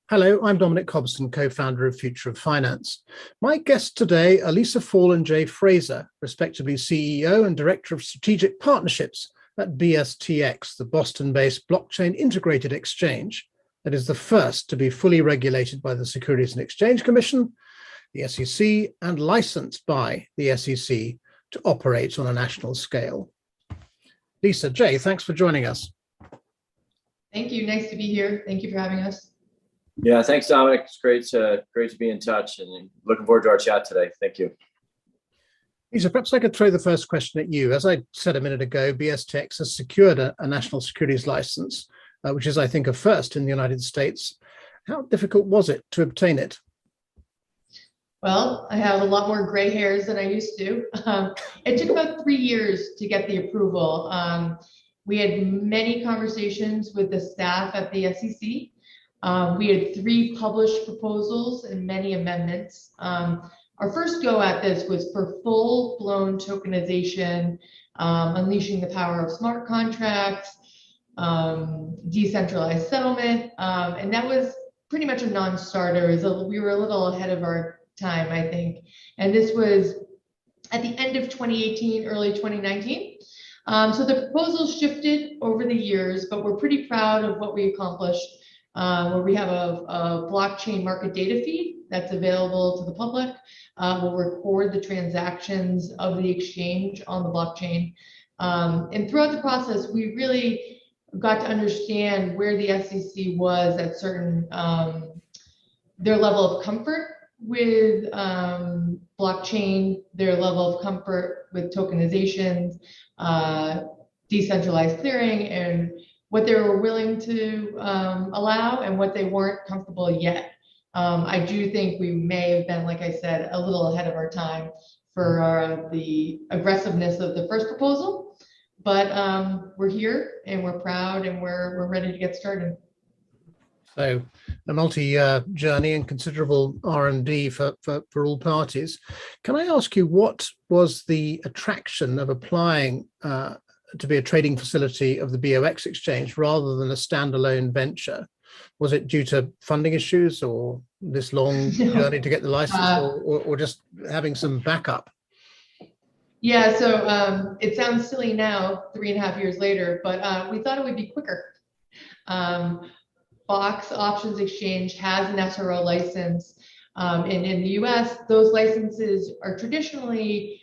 Hello, I'm Dominic Cobson, co-founder of Future of Finance. My guests today are Lisa Fall and Jay Fraser, respectively CEO and Director of Strategic Partnerships at BSTX, the Boston-based blockchain integrated exchange that is the first to be fully regulated by the Securities and Exchange Commission, the SEC, and licensed by the SEC to operate on a national scale. Lisa, Jay, thanks for joining us. Thank you. Nice to be here. Thank you for having us. Yeah, thanks, Dominic. It's great to be in touch and looking forward to our chat today. Thank you. Lisa, perhaps I could throw the first question at you. As I said a minute ago, BSTX has secured a national securities license, which is, I think, a first in the United States. How difficult was it to obtain it? Well, I have a lot more gray hairs than I used to. It took about 3 years to get the approval. We had many conversations with the staff at the SEC. We had 3 published proposals and many amendments. Our first go at this was for full-blown tokenization, unleashing the power of smart contracts, decentralized settlement, and that was pretty much a non-starter. We were a little ahead of our time, I think. And this was at the end of 2018, early 2019. So the proposals shifted over the years, but we're pretty proud of what we accomplished. Where we have a blockchain market data feed that's available to the public. We'll record the transactions of the exchange on the blockchain. And throughout the process, we really got to understand where the SEC was at certain, their level of comfort with blockchain, their level of comfort with tokenizations, decentralized clearing, and what they were willing to allow and what they weren't comfortable yet. I do think we may have been, like I said, a little ahead of our time for the aggressiveness of the first proposal, but we're here and we're proud and we're ready to get started. So a multi-year journey and considerable R&D for all parties. Can I ask you, what was the attraction of applying to be a trading facility of the BOX exchange rather than a standalone venture? Was it due to funding issues or this long journey to get the license, or just having some backup? Yeah, so it sounds silly now, 3.5 years later, but we thought it would be quicker. BOX Options Exchange has an SRO license, and in the US, those licenses are traditionally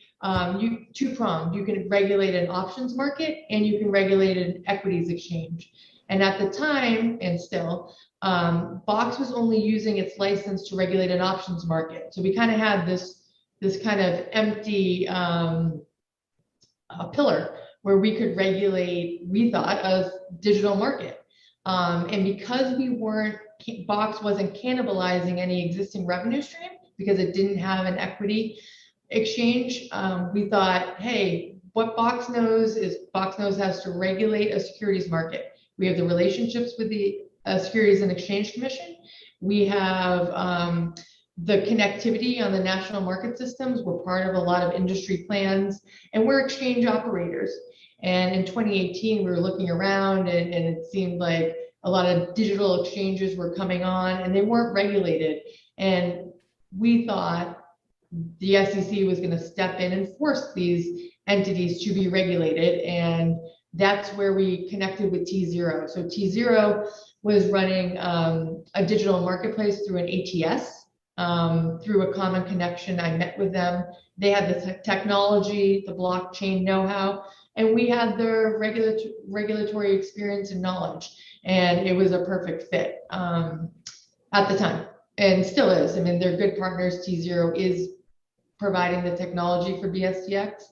two-pronged. You can regulate an options market and you can regulate an equities exchange. And at the time, and still, BOX was only using its license to regulate an options market. So we kind of had this kind of empty pillar where we could regulate, we thought, a digital market. And because BOX wasn't cannibalizing any existing revenue stream because it didn't have an equity exchange, we thought, hey, what BOX knows is BOX knows has to regulate a securities market. We have the relationships with the Securities and Exchange Commission. We have the connectivity on the national market systems. We're part of a lot of industry plans, and we're exchange operators. And in 2018, we were looking around and it seemed like a lot of digital exchanges were coming on and they weren't regulated. And we thought the SEC was going to step in and force these entities to be regulated. And that's where we connected with TZero. So TZero was running a digital marketplace through an ATS, through a common connection. I met with them. They had the technology, the blockchain know-how, and we had their regulatory experience and knowledge. And it was a perfect fit at the time, and still is. I mean, they're good partners. TZero is providing the technology for BSTX.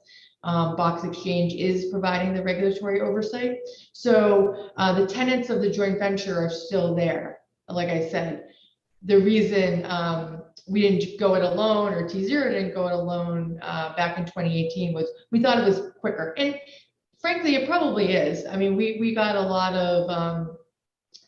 BOX Exchange is providing the regulatory oversight. So the tenets of the joint venture are still there. Like I said, the reason we didn't go it alone, or TZero didn't go it alone back in 2018, was we thought it was quicker. And frankly, it probably is. I mean, we got a lot of,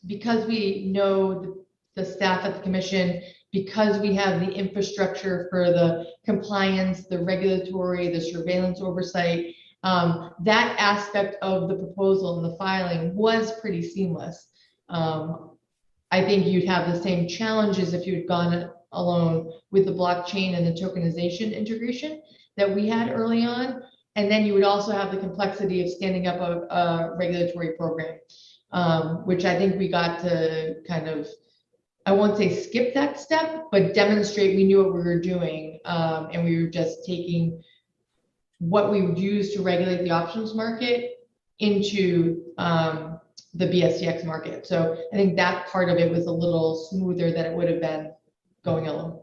because we know the staff at the commission, because we have the infrastructure for the compliance, the regulatory, the surveillance oversight, that aspect of the proposal and the filing was pretty seamless. I think you'd have the same challenges if you'd gone alone with the blockchain and the tokenization integration that we had early on. And then you would also have the complexity of standing up a regulatory program, which I think we got to kind of, I won't say skip that step, but demonstrate we knew what we were doing. And we were just taking what we would use to regulate the options market into the BSTX market. So I think that part of it was a little smoother than it would have been going alone.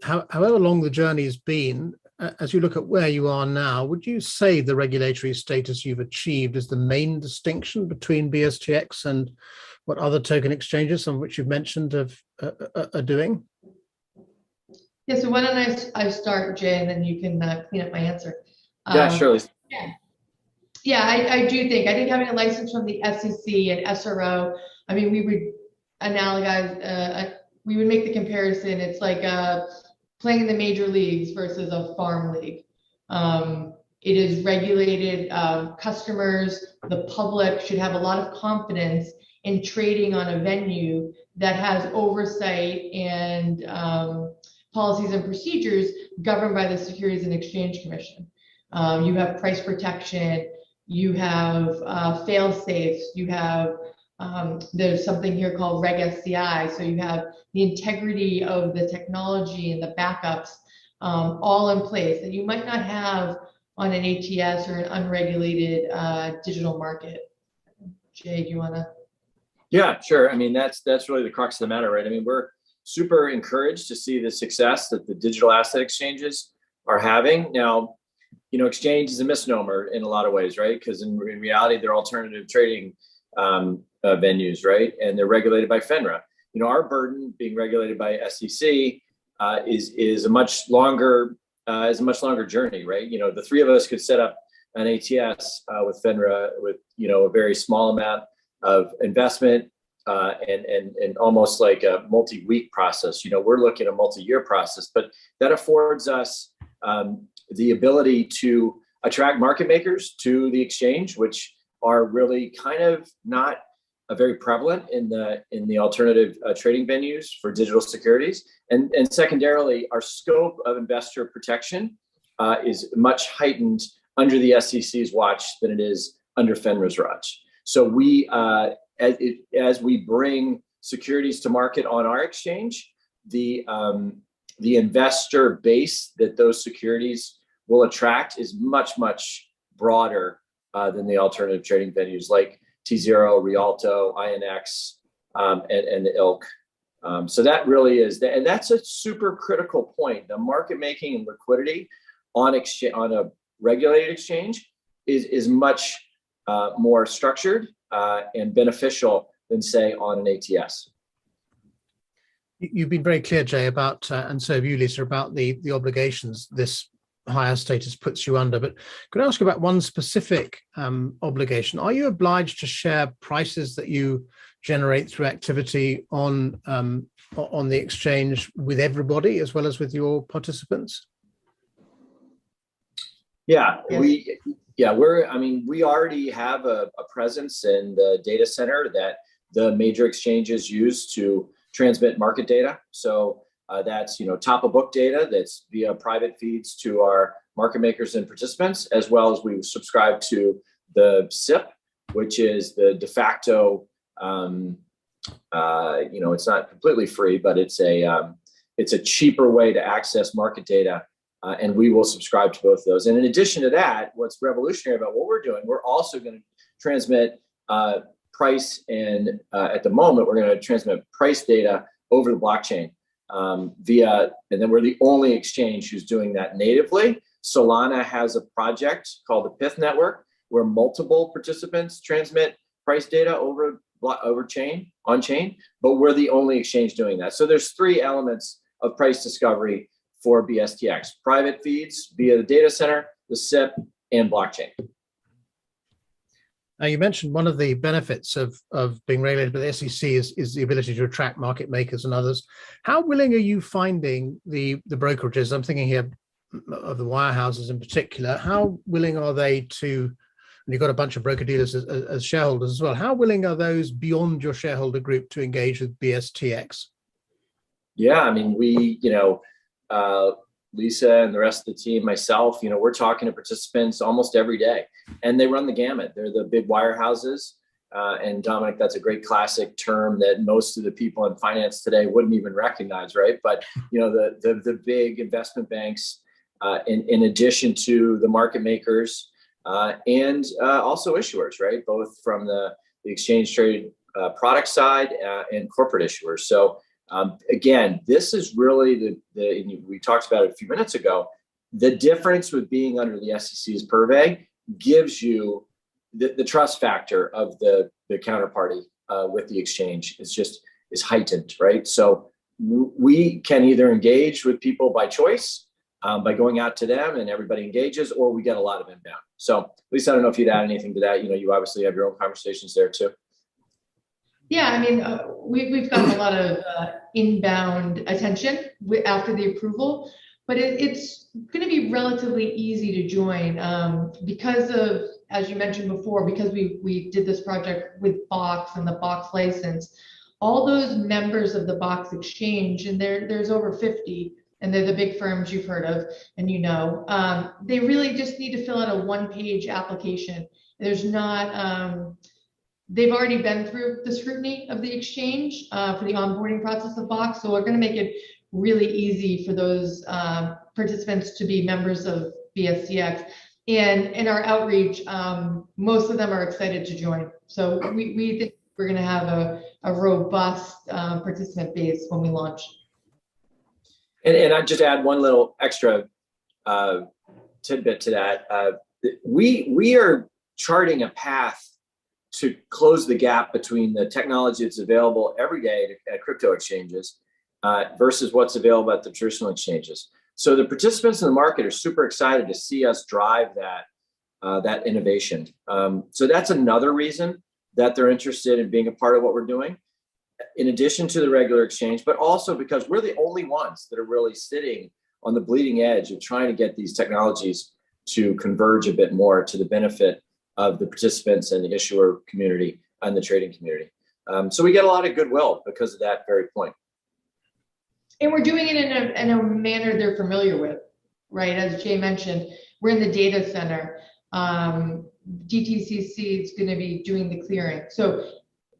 However long the journey has been, as you look at where you are now, would you say the regulatory status you've achieved is the main distinction between BSTX and what other token exchanges, some of which you've mentioned, are doing? Yeah, so why don't I start, Jay, and then you can clean up my answer. Yeah, sure. Yeah, I think having a license from the SEC and SRO, I mean, we would analogize, we would make the comparison. It's like playing in the major leagues versus a farm league. It is regulated. Customers, the public should have a lot of confidence in trading on a venue that has oversight and policies and procedures governed by the Securities and Exchange Commission. You have price protection, you have fail safes, you have there's something here called Reg SCI, so you have the integrity of the technology and the backups all in place that you might not have on an ATS or an unregulated digital market. Jay, do you want to? Yeah, sure. I mean, that's really the crux of the matter, right? I mean, we're super encouraged to see the success that the digital asset exchanges are having. Now, exchange is a misnomer in a lot of ways, right? Because in reality, they're alternative trading venues, right? And they're regulated by FINRA. Our burden being regulated by SEC is a much longer journey, right? The three of us could set up an ATS with FINRA with a very small amount of investment and almost like a multi-week process. We're looking at a multi-year process, but that affords us the ability to attract market makers to the exchange, which are really kind of not very prevalent in the alternative trading venues for digital securities. And secondarily, our scope of investor protection is much heightened under the SEC's watch than it is under FINRA's watch. So we, as we bring securities to market on our exchange, the investor base that those securities will attract is much, much broader than the alternative trading venues like TZero, Rialto, INX, and the ilk. So that really is, and that's a super critical point. The market making and liquidity on a regulated exchange is much more structured and beneficial than, say, on an ATS. You've been very clear, Jay, about, and so have you, Lisa, about the obligations this higher status puts you under. But could I ask you about one specific obligation? Are you obliged to share prices that you generate through activity on the exchange with everybody as well as with your participants? Yeah, we already have a presence in the data center that the major exchanges use to transmit market data. So that's top of book data that's via private feeds to our market makers and participants, as well as we subscribe to the SIP, which is the de facto. It's not completely free, but it's a cheaper way to access market data. And we will subscribe to both of those. And in addition to that, what's revolutionary about what we're doing, we're also going to transmit price, and at the moment, we're going to transmit price data over the blockchain and then we're the only exchange who's doing that natively. Solana has a project called the Pith Network, where multiple participants transmit price data on chain, but we're the only exchange doing that. So there's three elements of price discovery for BSTX: private feeds via the data center, the SIP, and blockchain. Now, you mentioned one of the benefits of being regulated by the SEC is the ability to attract market makers and others. How willing are you finding the brokerages? I'm thinking here of the wirehouses in particular. How willing are they to and you've got a bunch of broker dealers as shareholders as well. How willing are those beyond your shareholder group to engage with BSTX? Yeah, I mean, Lisa and the rest of the team, myself, we're talking to participants almost every day, and they run the gamut. They're the big wirehouses. And Dominic, that's a great classic term that most of the people in finance today wouldn't even recognize, right? But the big investment banks, in addition to the market makers, and also issuers, right? Both from the exchange traded product side and corporate issuers. So again, this is really we talked about it a few minutes ago. The difference with being under the SEC's purvey gives you the trust factor of the counterparty with the exchange is heightened, right? So we can either engage with people by choice, by going out to them and everybody engages, or we get a lot of inbound. So Lisa, I don't know if you'd add anything to that. You obviously have your own conversations there too. Yeah, I mean, we've gotten a lot of inbound attention after the approval, but it's going to be relatively easy to join because of, as you mentioned before, because we did this project with Box and the Box license. All those members of the Box exchange, and there's over 50, and they're the big firms you've heard of, and they really just need to fill out a one-page application. There's not. They've already been through the scrutiny of the exchange for the onboarding process of Box, so we're going to make it really easy for those participants to be members of BSTX. And in our outreach, most of them are excited to join. So we think we're going to have a robust participant base when we launch. And I'd just add one little extra tidbit to that. We are charting a path to close the gap between the technology that's available every day at crypto exchanges versus what's available at the traditional exchanges. So the participants in the market are super excited to see us drive that innovation. So that's another reason that they're interested in being a part of what we're doing, in addition to the regular exchange, but also because we're the only ones that are really sitting on the bleeding edge of trying to get these technologies to converge a bit more to the benefit of the participants and the issuer community and the trading community. So we get a lot of goodwill because of that very point. And we're doing it in a manner they're familiar with, right? As Jay mentioned, we're in the data center. DTCC is going to be doing the clearing. So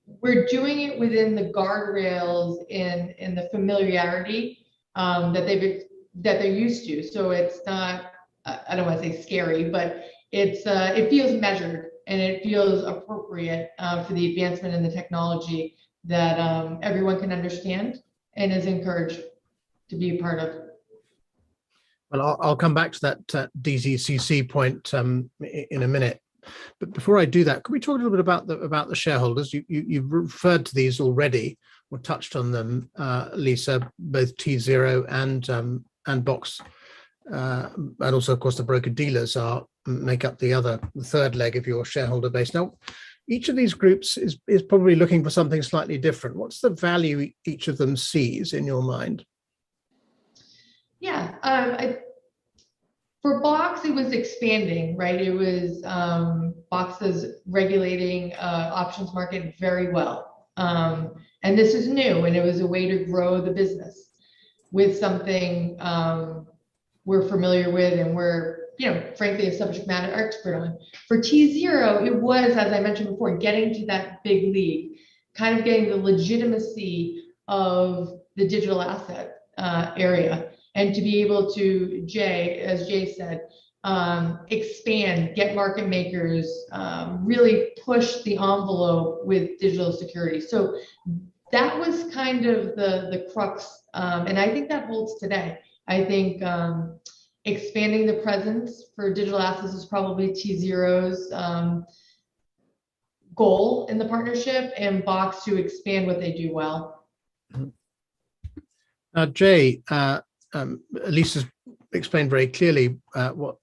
we're doing it within the guardrails and the familiarity that they're used to. So it's not, I don't want to say scary, but it feels measured and it feels appropriate for the advancement in the technology that everyone can understand and is encouraged to be a part of. Well, I'll come back to that DZCC point in a minute. But before I do that, can we talk a little bit about the shareholders? You've referred to these already, or touched on them, Lisa, both TZero and Box, and also, of course, the broker dealers make up the third leg of your shareholder base. Now, each of these groups is probably looking for something slightly different. What's the value each of them sees in your mind? Yeah, for Box, it was expanding, right? It was Box is regulating options market very well. And this is new, and it was a way to grow the business with something we're familiar with and we're, frankly, a subject matter expert on. For TZero, it was, as I mentioned before, getting to that big league, kind of getting the legitimacy of the digital asset area. And to be able to, as Jay said, expand, get market makers, really push the envelope with digital security. So that was kind of the crux, and I think that holds today. I think expanding the presence for digital assets is probably TZero's goal in the partnership, and Box to expand what they do well. Jay, Lisa's explained very clearly what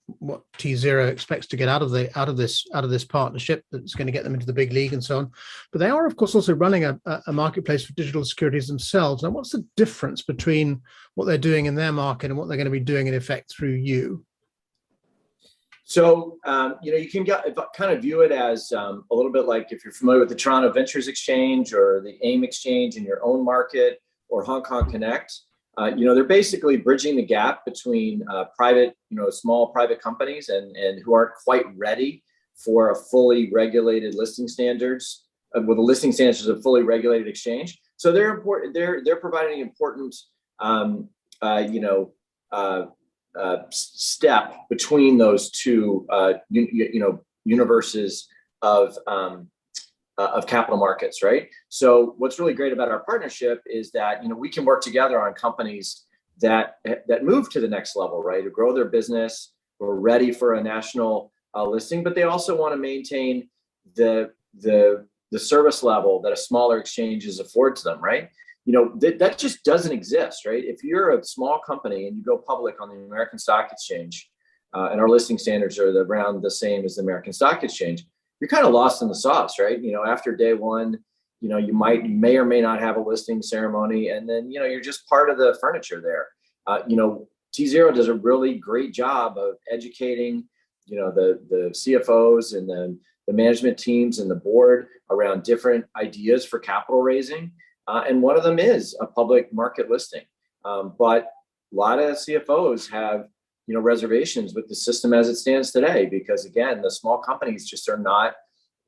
TZero expects to get out of this partnership that's going to get them into the big league and so on. But they are, of course, also running a marketplace for digital securities themselves. Now, what's the difference between what they're doing in their market and what they're going to be doing in effect through you? So, you can kind of view it as a little bit like if you're familiar with the Toronto Ventures Exchange or the AIM Exchange in your own market or Hong Kong Connect. They're basically bridging the gap between private, small private companies and who aren't quite ready for a fully regulated listing standards with the listing standards of a fully regulated exchange. So they're important. They're providing important, step between those two, universes of capital markets, right? So what's really great about our partnership is that we can work together on companies that move to the next level, right? To grow their business, or ready for a national listing, but they also want to maintain the service level that a smaller exchanges affords them, right? That just doesn't exist, right? If you're a small company and you go public on the American Stock Exchange, and our listing standards are around the same as the American Stock Exchange, you're kind of lost in the sauce, right? After day one, you may or may not have a listing ceremony, and then you're just part of the furniture there. TZero does a really great job of educating, the CFOs and the management teams and the board around different ideas for capital raising. And one of them is a public market listing. But a lot of CFOs have, reservations with the system as it stands today, because again, the small companies just are not,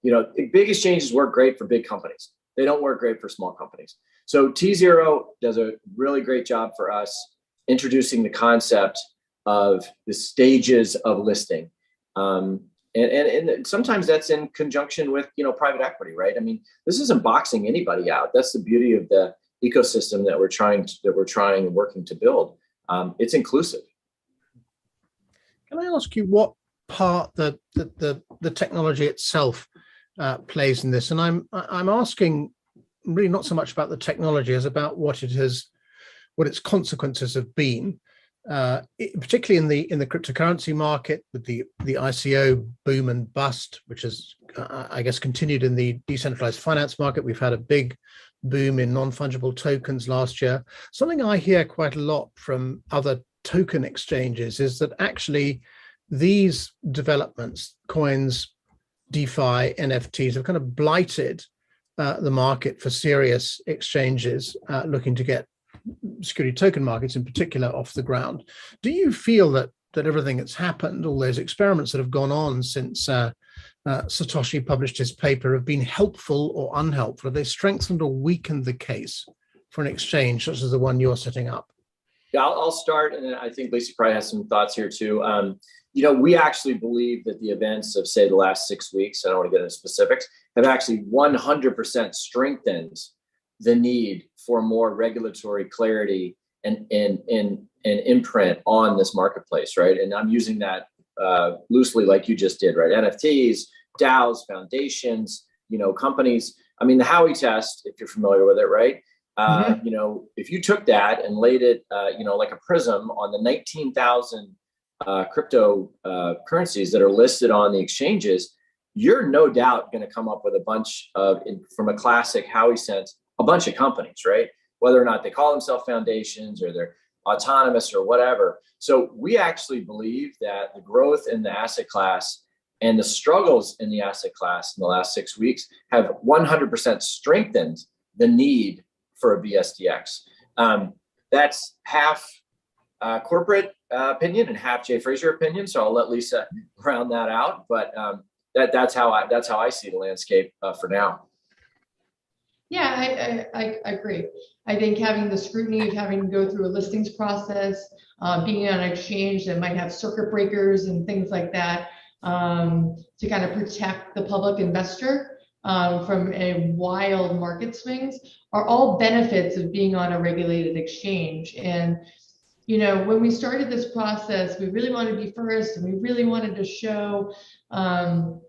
big exchanges work great for big companies. They don't work great for small companies. So TZero does a really great job for us introducing the concept of the stages of listing. And sometimes that's in conjunction with, private equity, right? I mean, this isn't boxing anybody out. That's the beauty of the ecosystem that we're trying and working to build. It's inclusive. Can I ask you what part the technology itself plays in this? And I'm asking really not so much about the technology as about what its consequences have been. Particularly in the cryptocurrency market, with the ICO boom and bust, which has, I guess, continued in the decentralized finance market. We've had a big boom in non-fungible tokens last year. Something I hear quite a lot from other token exchanges is that actually these developments, coins, DeFi, NFTs, have kind of blighted the market for serious exchanges looking to get security token markets in particular off the ground. Do you feel that everything that's happened, all those experiments that have gone on since Satoshi published his paper, have been helpful or unhelpful? Have they strengthened or weakened the case for an exchange such as the one you're setting up? Yeah, I'll start, and then I think Lisa probably has some thoughts here too. We actually believe that the events of, say, the last 6 weeks, I don't want to get into specifics, have actually 100% strengthened the need for more regulatory clarity and imprint on this marketplace, right? And I'm using that loosely, like you just did, right? NFTs, DAOs, foundations, companies. I mean, the Howey test, if you're familiar with it, right? If you took that and laid it, like a prism on the 19,000 crypto currencies that are listed on the exchanges, you're no doubt going to come up with a bunch of, from a classic Howey sense, a bunch of companies, right? Whether or not they call themselves foundations or they're autonomous or whatever. So we actually believe that the growth in the asset class and the struggles in the asset class in the last 6 weeks have 100% strengthened the need for a BSTX. That's half corporate opinion and half Jay Fraser opinion. So I'll let Lisa round that out. But that's how I see the landscape for now. Yeah, I agree. I think having the scrutiny of having to go through a listings process, being on an exchange that might have circuit breakers and things like that, to kind of protect the public investor from a wild market swings, are all benefits of being on a regulated exchange. And when we started this process, we really wanted to be first, and we really wanted to show the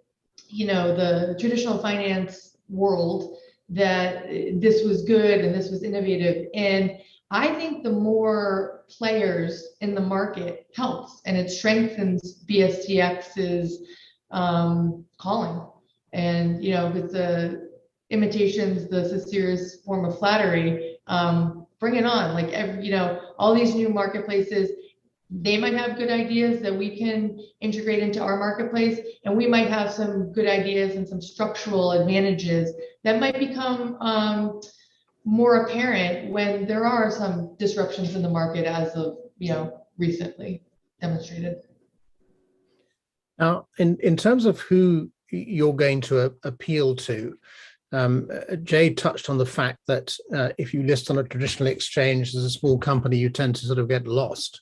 traditional finance world that this was good and this was innovative. And I think the more players in the market helps, and it strengthens BSTX's calling. And with the imitations, the sincerest form of flattery, bring it on. Like all these new marketplaces, They might have good ideas that we can integrate into our marketplace, and we might have some good ideas and some structural advantages that might become more apparent when there are some disruptions in the market, as of recently demonstrated. Now, in terms of who you're going to appeal to, Jay touched on the fact that if you list on a traditional exchange as a small company, you tend to sort of get lost.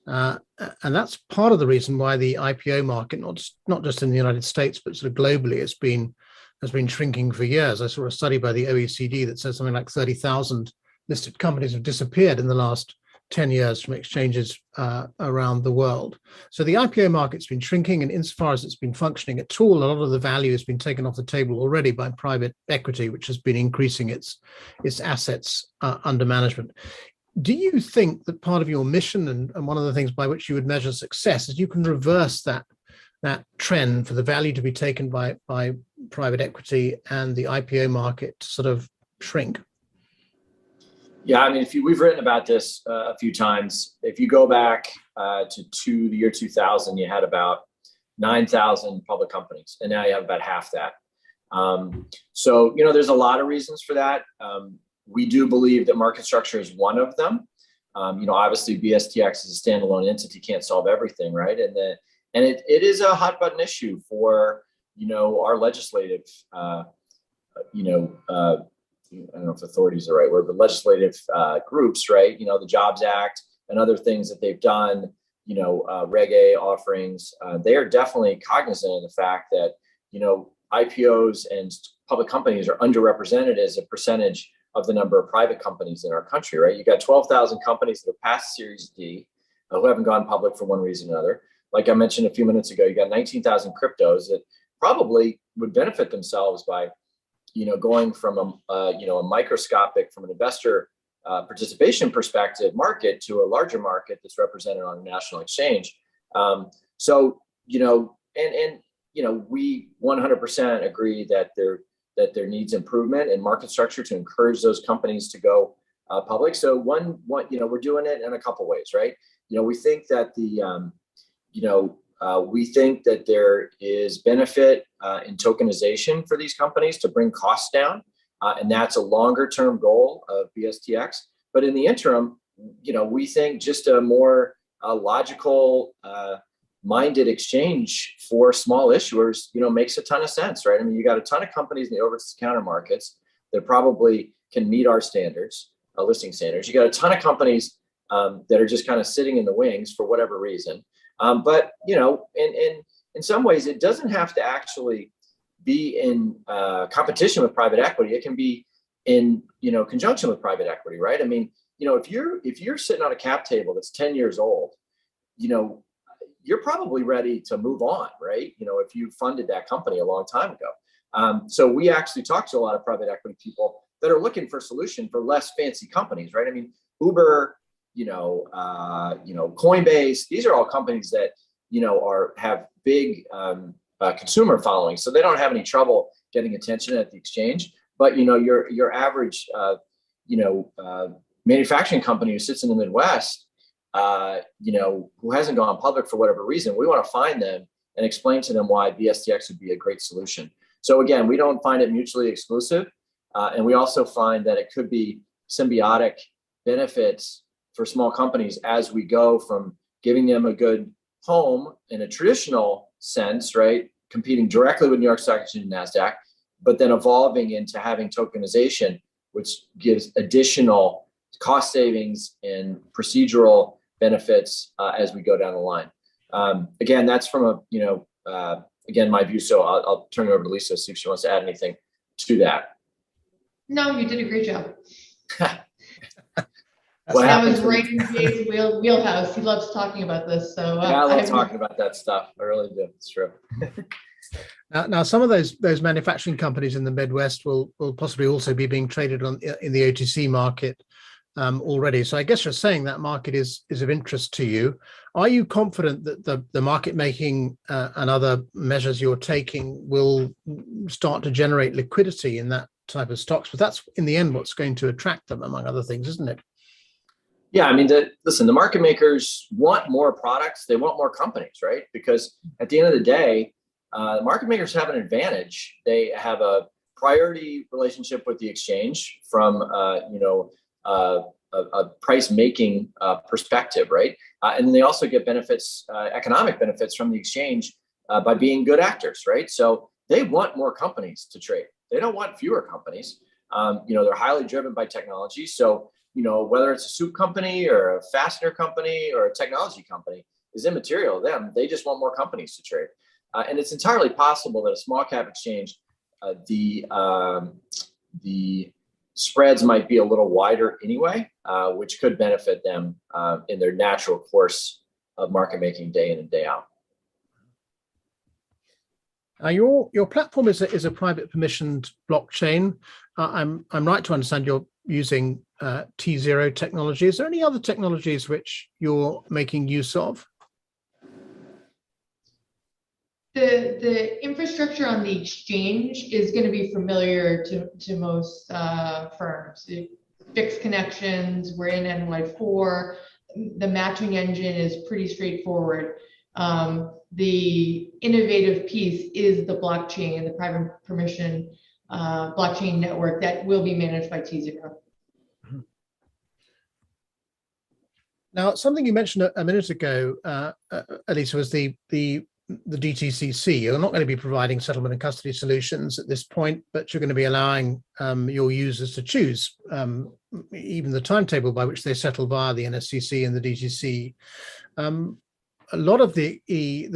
And that's part of the reason why the IPO market, not just in the United States, but sort of globally, has been shrinking for years. I saw a study by the OECD that says something like 30,000 listed companies have disappeared in the last 10 years from exchanges around the world. So the IPO market's been shrinking, and insofar as it's been functioning at all, a lot of the value has been taken off the table already by private equity, which has been increasing its assets under management. Do you think that part of your mission and one of the things by which you would measure success is you can reverse that trend for the value to be taken by private equity and the IPO market to sort of shrink? Yeah, I mean, we've written about this a few times. If you go back to the year 2000, you had about 9,000 public companies, and now you have about half that. So, there's a lot of reasons for that. We do believe that market structure is one of them. Obviously BSTX is a standalone entity, can't solve everything, right? And it is a hot button issue for, our legislative, I don't know if authority is the right word, but legislative groups, right? The Jobs Act and other things that they've done, Reg A offerings, they are definitely cognizant of the fact that, IPOs and public companies are underrepresented as a percentage of the number of private companies in our country, right? You got 12,000 companies that have passed Series D who haven't gone public for one reason or another. Like I mentioned a few minutes ago, you got 19,000 cryptos that probably would benefit themselves by, going from a microscopic, from an investor participation perspective market to a larger market that's represented on a national exchange. We 100% agree that there needs improvement in market structure to encourage those companies to go public. So we're doing it in a couple ways, right? We think that there is benefit in tokenization for these companies to bring costs down, and that's a longer term goal of BSTX. But in the interim, we think just a more logical minded exchange for small issuers, makes a ton of sense, right? I mean, you got a ton of companies in the over-the-counter markets that probably can meet our standards, listing standards. You got a ton of companies that are just kind of sitting in the wings for whatever reason. But in some ways, it doesn't have to actually be in competition with private equity. It can be in conjunction with private equity, right? I mean, if you're sitting on a cap table that's 10 years old, you're probably ready to move on, right? If you funded that company a long time ago. So we actually talk to a lot of private equity people that are looking for a solution for less fancy companies, right? I mean, Uber, Coinbase, these are all companies that, have big consumer following. So they don't have any trouble getting attention at the exchange. But, your average, manufacturing company who sits in the Midwest, who hasn't gone public for whatever reason, we want to find them and explain to them why BSTX would be a great solution. So again, we don't find it mutually exclusive. And we also find that it could be symbiotic benefits for small companies as we go from giving them a good home in a traditional sense, right? Competing directly with New York Stock Exchange and NASDAQ, but then evolving into having tokenization, which gives additional cost savings and procedural benefits as we go down the line. Again, that's from again, my view. So I'll turn it over to Lisa, see if she wants to add anything to that. No, you did a great job. That was right in Jay's wheelhouse. He loves talking about this. So I love talking about that stuff. I really do. It's true. Now, some of those manufacturing companies in the Midwest will possibly also be being traded in the OTC market already. So I guess you're saying that market is of interest to you. Are you confident that the market making and other measures you're taking will start to generate liquidity in that type of stocks? But that's in the end what's going to attract them, among other things, isn't it? Yeah, I mean, listen, the market makers want more products. They want more companies, right? Because at the end of the day, market makers have an advantage. They have a priority relationship with the exchange from, a price making perspective, right? And then they also get benefits, economic benefits from the exchange by being good actors, right? So they want more companies to trade. They don't want fewer companies. They're highly driven by technology. So, whether it's a soup company or a fastener company or a technology company is immaterial to them. They just want more companies to trade. And it's entirely possible that a small cap exchange, the spreads might be a little wider anyway, which could benefit them in their natural course of market making day in and day out. Your platform is a private permissioned blockchain. I'm right to understand you're using TZero technology. Is there any other technologies which you're making use of? The infrastructure on the exchange is going to be familiar to most firms. Fixed connections, we're in NY4. The matching engine is pretty straightforward. The innovative piece is the blockchain, the private permission blockchain network that will be managed by TZero. Now, something you mentioned a minute ago, Elisa, was the DTCC. You're not going to be providing settlement and custody solutions at this point, but you're going to be allowing your users to choose even the timetable by which they settle via the NSCC and the DTC. A lot of the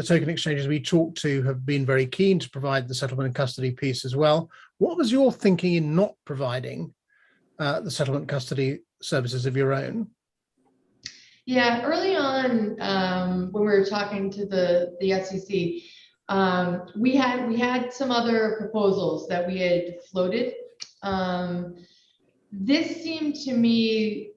token exchanges we talk to have been very keen to provide the settlement and custody piece as well. What was your thinking in not providing the settlement and custody services of your own? Yeah, early on, when we were talking to the SEC, we had some other proposals that we had floated. This seemed to me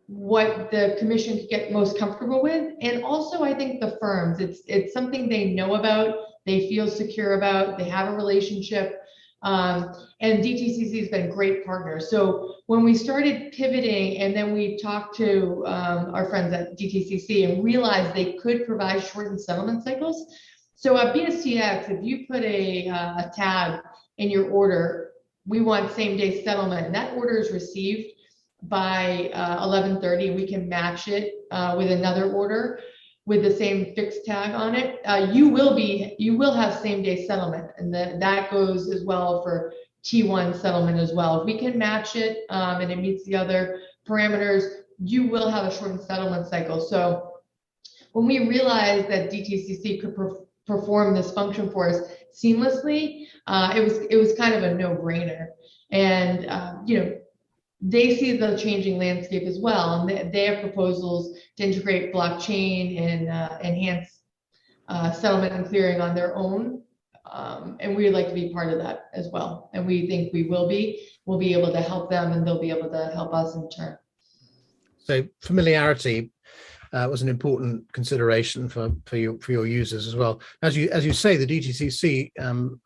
what the commission could get most comfortable with, and also I think the firms, it's something they know about, they feel secure about, they have a relationship, and DTCC has been a great partner. So when we started pivoting, and then we talked to our friends at DTCC and realized they could provide shortened settlement cycles. So at BSTX, if you put a tab in your order, we want same day settlement, and that order is received by 11:30, we can match it with another order with the same fixed tag on it. You will have same day settlement, and that goes as well for T1 settlement as well. If we can match it and it meets the other parameters, you will have a shortened settlement cycle. So when we realized that DTCC could perform this function for us seamlessly, it was kind of a no-brainer. And they see the changing landscape as well, and they have proposals to integrate blockchain and enhance settlement and clearing on their own, and we'd like to be part of that as well. And we think we'll be able to help them, and they'll be able to help us in turn. So familiarity was an important consideration for your users as well. As you say, the DTCC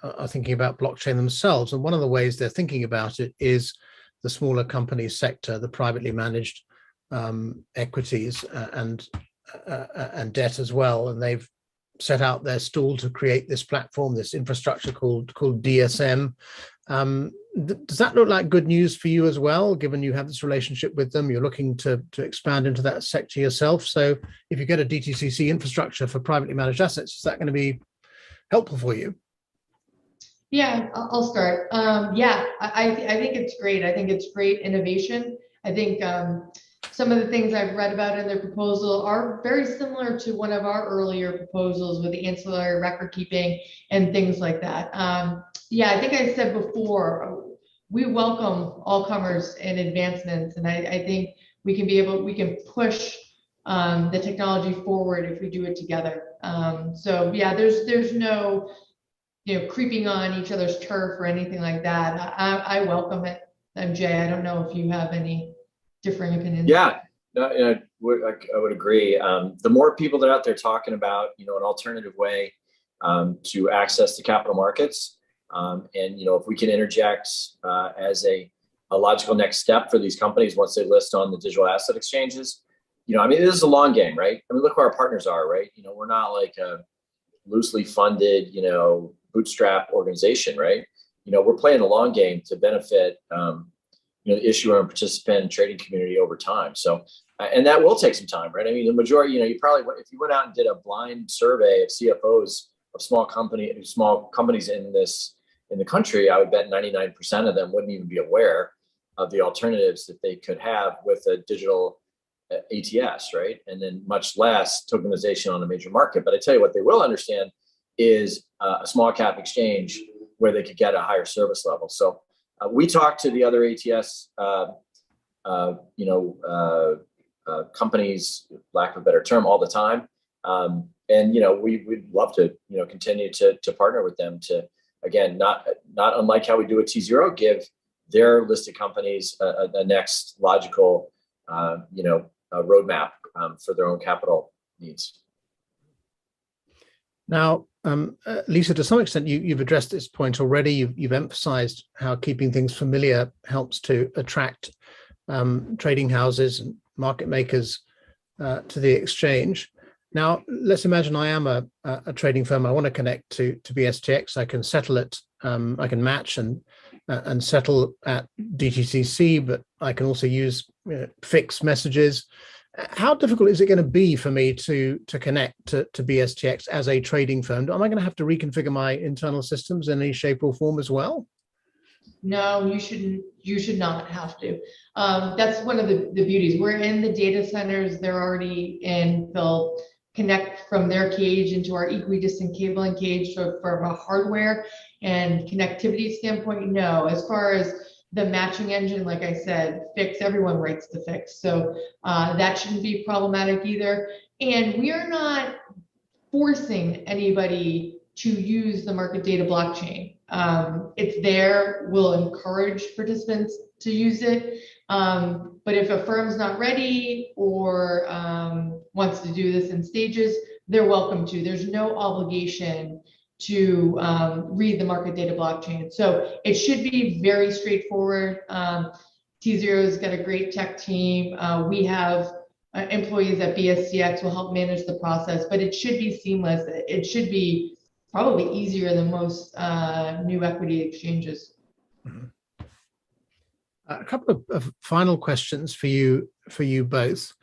are thinking about blockchain themselves, and one of the ways they're thinking about it is the smaller company sector, the privately managed equities and debt as well. And they've set out their stall to create this platform, this infrastructure called DSM. Does that look like good news for you as well, given you have this relationship with them? You're looking to expand into that sector yourself. So if you get a DTCC infrastructure for privately managed assets, is that going to be helpful for you? Yeah, I'll start. Yeah, I think it's great. I think it's great innovation. I think some of the things I've read about in their proposal are very similar to one of our earlier proposals with the ancillary record keeping and things like that. Yeah, I think I said before, we welcome all comers and advancements, and I think we can push the technology forward if we do it together. So yeah, there's no creeping on each other's turf or anything like that. I welcome it. Jay, I don't know if you have any differing opinions. Yeah, no, I would agree. The more people that are out there talking about, an alternative way to access the capital markets, and if we can interject as a a logical next step for these companies once they list on the digital asset exchanges. I mean, this is a long game, right? I mean, look who our partners are, right? We're not like a loosely funded, bootstrap organization, right? We're playing a long game to benefit, the issuer and participant and trading community over time. So, and that will take some time, right? I mean, the majority, you probably, if you went out and did a blind survey of CFOs of small companies in the country, I would bet 99% of them wouldn't even be aware of the alternatives that they could have with a digital ATS, right? And then much less tokenization on a major market. But I tell you what they will understand is a small cap exchange where they could get a higher service level. So we talk to the other ATS, companies, lack of a better term, all the time. And we'd love to continue to partner with them to, again, not unlike how we do at TZero, give their listed companies a next logical roadmap for their own capital needs. Now, Lisa, to some extent, you've addressed this point already. You've emphasized how keeping things familiar helps to attract trading houses and market makers to the exchange. Now, let's imagine I am a trading firm. I want to connect to BSTX. I can settle it. I can match and settle at DTCC, but I can also use fixed messages. How difficult is it going to be for me to connect to BSTX as a trading firm? Am I going to have to reconfigure my internal systems in any shape or form as well? No, you shouldn't. You should not have to. That's one of the beauties. We're in the data centers. They're already in. They'll connect from their cage into our equidistant cabling cage. So from a hardware and connectivity standpoint, no. As far as the matching engine, like I said, fix, everyone writes the fix. So that shouldn't be problematic either. And we are not forcing anybody to use the market data blockchain. It's there. We'll encourage participants to use it. But if a firm's not ready or wants to do this in stages, they're welcome to. There's no obligation to read the market data blockchain. So it should be very straightforward. TZero's got a great tech team. We have employees at BSTX will help manage the process, but it should be seamless. It should be probably easier than most new equity exchanges. Mm-hmm. A couple of final questions for you both.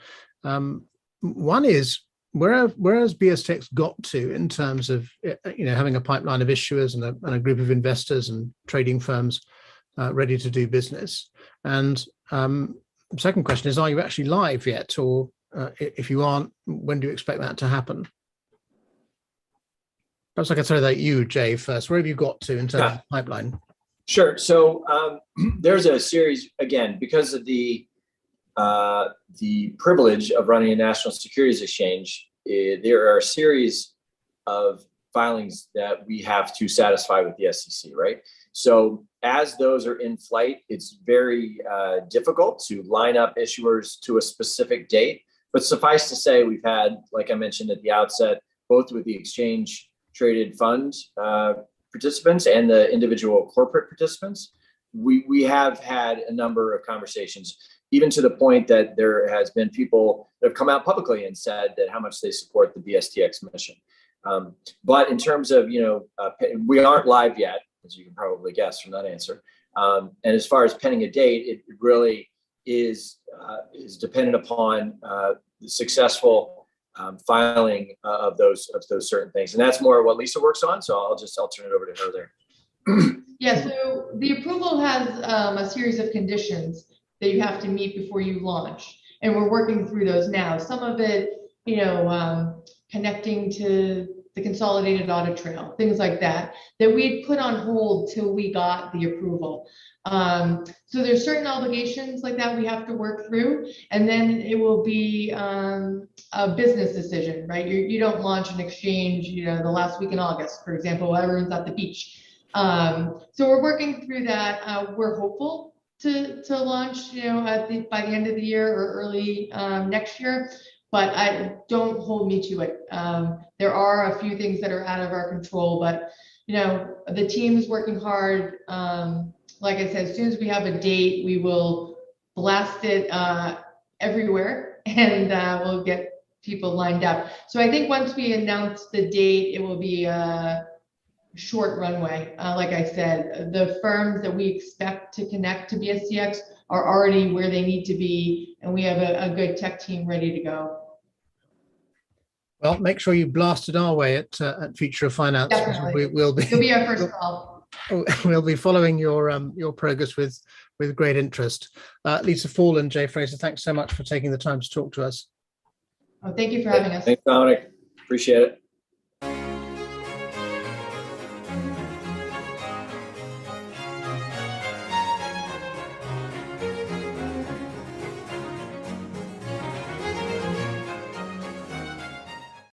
One is, where has BSTX got to in terms of having a pipeline of issuers and a group of investors and trading firms ready to do business? And second question is, are you actually live yet, or if you aren't, when do you expect that to happen? Perhaps I can throw that at you, Jay, first. Where have you got to in terms of the pipeline? Sure. So there's a series, again, because of the privilege of running a national securities exchange, there are a series of filings that we have to satisfy with the SEC, right? So as those are in flight, it's very difficult to line up issuers to a specific date. But suffice to say, we've had, like I mentioned at the outset, both with the exchange traded fund participants and the individual corporate participants, we have had a number of conversations, even to the point that there has been people that have come out publicly and said that how much they support the BSTX mission. But in terms of, we aren't live yet, as you can probably guess from that answer. And as far as penning a date, it really is dependent upon the successful filing of those certain things, and that's more what Lisa works on. So I'll turn it over to her there. Yeah. So the approval has a series of conditions that you have to meet before you launch, and we're working through those now. Some of it, connecting to the consolidated audit trail, things like that we'd put on hold till we got the approval. So there's certain obligations like that we have to work through, and then it will be a business decision, right? You don't launch an exchange, the last week in August, for example, while everyone's at the beach. So we're working through that. We're hopeful to launch, by the end of the year or early next year. But don't hold me to it. There are a few things that are out of our control, but the team's working hard. like I said, as soon as we have a date, we will blast it everywhere, and we'll get people lined up. So I think once we announce the date, it will be a short runway. Like I said, the firms that we expect to connect to BSTX are already where they need to be, and we have a good tech team ready to go. Well, make sure you blast it our way at Future of Finance. Definitely. We'll be. You'll be our first call. We'll be following your progress with great interest. Lisa Fall and Jay Fraser, thanks so much for taking the time to talk to us. Oh, thank you for having us. Thanks, Dominic. Appreciate it.